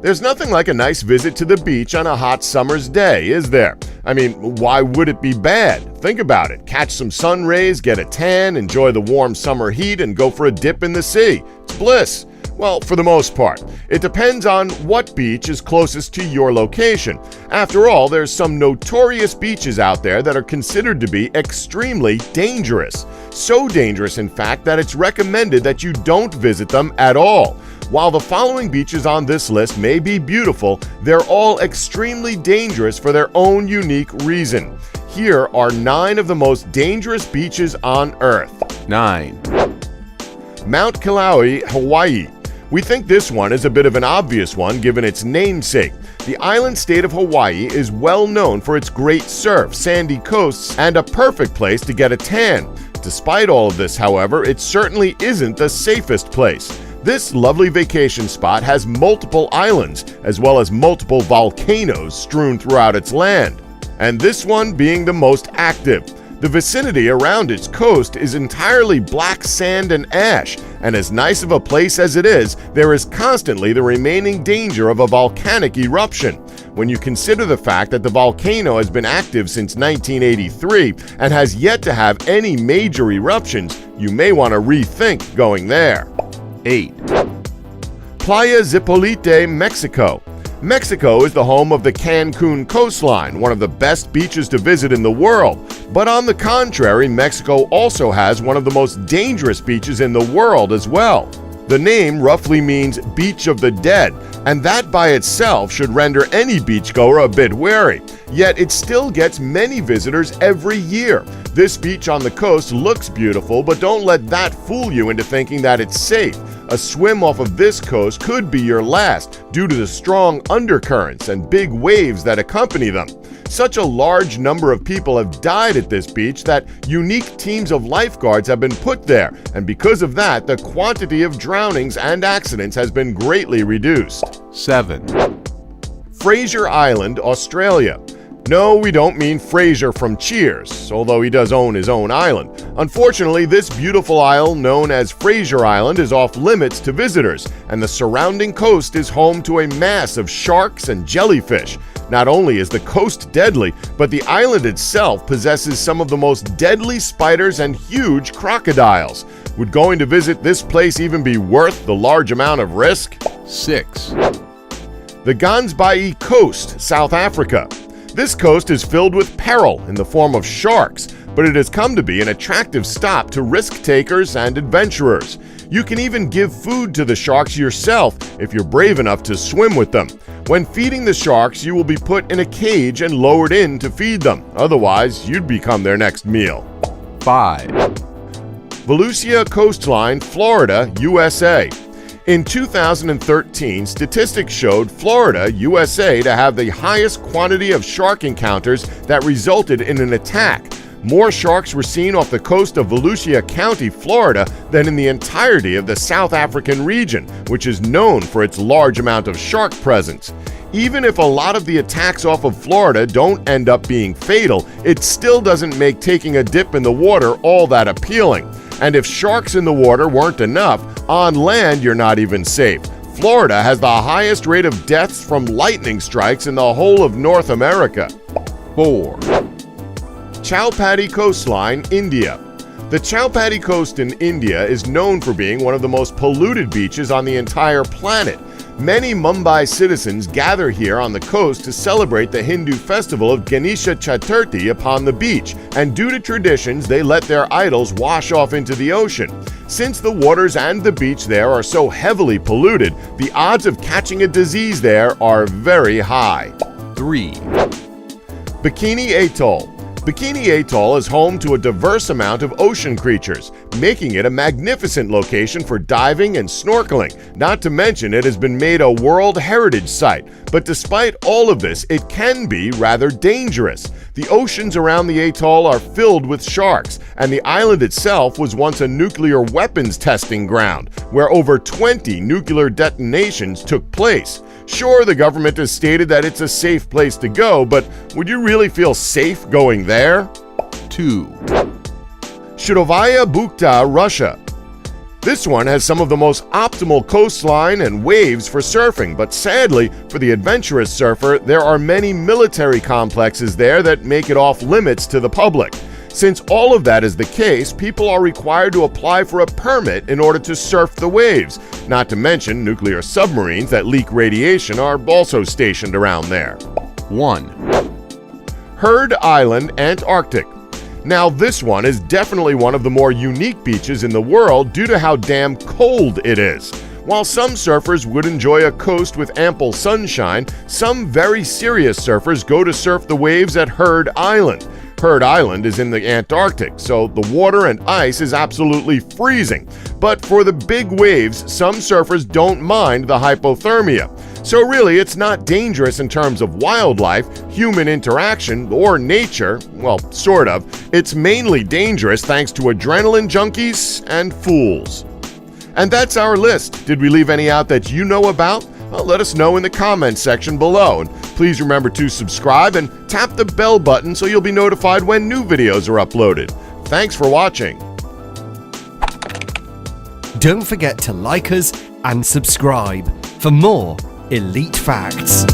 There's nothing like a nice visit to the beach on a hot summer's day, is there? I mean, why would it be bad? Think about it. Catch some sun rays, get a tan, enjoy the warm summer heat, and go for a dip in the sea. It's bliss. Well, for the most part. It depends on what beach is closest to your location. After all, there's some notorious beaches out there that are considered to be extremely dangerous. So dangerous, in fact, that it's recommended that you don't visit them at all. While the following beaches on this list may be beautiful, they're all extremely dangerous for their own unique reason. Here are 9 of the most dangerous beaches on Earth. 9. Mount Kauai, Hawaii. We think this one is a bit of an obvious one given its namesake. The island state of Hawaii is well known for its great surf, sandy coasts, and a perfect place to get a tan. Despite all of this, however, it certainly isn't the safest place. This lovely vacation spot has multiple islands, as well as multiple volcanoes strewn throughout its land, and this one being the most active. The vicinity around its coast is entirely black sand and ash, and as nice of a place as it is, there is constantly the remaining danger of a volcanic eruption. When you consider the fact that the volcano has been active since 1983 and has yet to have any major eruptions, you may want to rethink going there. 8. Playa Zipolite, Mexico. Mexico is the home of the Cancun coastline, one of the best beaches to visit in the world. But on the contrary, Mexico also has one of the most dangerous beaches in the world as well. The name roughly means Beach of the Dead, and that by itself should render any beachgoer a bit wary. Yet it still gets many visitors every year. This beach on the coast looks beautiful, but don't let that fool you into thinking that it's safe. A swim off of this coast could be your last due to the strong undercurrents and big waves that accompany them. Such a large number of people have died at this beach that unique teams of lifeguards have been put there, and because of that, the quantity of drownings and accidents has been greatly reduced. 7. Fraser Island, Australia. No, we don't mean Frasier from Cheers, although he does own his own island. Unfortunately, this beautiful isle known as Fraser Island is off limits to visitors, and the surrounding coast is home to a mass of sharks and jellyfish. Not only is the coast deadly, but the island itself possesses some of the most deadly spiders and huge crocodiles. Would going to visit this place even be worth the large amount of risk? 6. The Gansbai Coast, South Africa. This coast is filled with peril in the form of sharks, but it has come to be an attractive stop to risk-takers and adventurers. You can even give food to the sharks yourself if you're brave enough to swim with them. When feeding the sharks, you will be put in a cage and lowered in to feed them. Otherwise, you'd become their next meal. 5. Volusia Coastline, Florida, USA. In 2013, statistics showed Florida, USA to have the highest quantity of shark encounters that resulted in an attack. More sharks were seen off the coast of Volusia County, Florida, than in the entirety of the South African region, which is known for its large amount of shark presence. Even if a lot of the attacks off of Florida don't end up being fatal, it still doesn't make taking a dip in the water all that appealing. And if sharks in the water weren't enough, on land you're not even safe. Florida has the highest rate of deaths from lightning strikes in the whole of North America. 4. Chowpatty Coastline, India. The Chowpatty Coast in India is known for being one of the most polluted beaches on the entire planet. Many Mumbai citizens gather here on the coast to celebrate the Hindu festival of Ganesha Chaturthi upon the beach, and due to traditions, they let their idols wash off into the ocean. Since the waters and the beach there are so heavily polluted, the odds of catching a disease there are very high. 3. Bikini Atoll. Bikini Atoll is home to a diverse amount of ocean creatures, making it a magnificent location for diving and snorkeling. Not to mention it has been made a World Heritage Site. But despite all of this, it can be rather dangerous. The oceans around the atoll are filled with sharks, and the island itself was once a nuclear weapons testing ground, where over 20 nuclear detonations took place. Sure, the government has stated that it's a safe place to go, but would you really feel safe going there? 2. Shudovaya Bukhta, Russia. This one has some of the most optimal coastline and waves for surfing, but sadly, for the adventurous surfer, there are many military complexes there that make it off limits to the public. Since all of that is the case, people are required to apply for a permit in order to surf the waves. Not to mention, nuclear submarines that leak radiation are also stationed around there. 1, Heard Island, Antarctic. Now this one is definitely one of the more unique beaches in the world due to how damn cold it is. While some surfers would enjoy a coast with ample sunshine, some very serious surfers go to surf the waves at Heard Island. Heard Island is in the Antarctic, so the water and ice is absolutely freezing. But for the big waves, some surfers don't mind the hypothermia. So really, it's not dangerous in terms of wildlife, human interaction, or nature. Well, sort of. It's mainly dangerous thanks to adrenaline junkies and fools. And that's our list. Did we leave any out that you know about? Well, let us know in the comments section below. And please remember to subscribe and tap the bell button so you'll be notified when new videos are uploaded. Thanks for watching. Don't forget to like us and subscribe for more elite facts.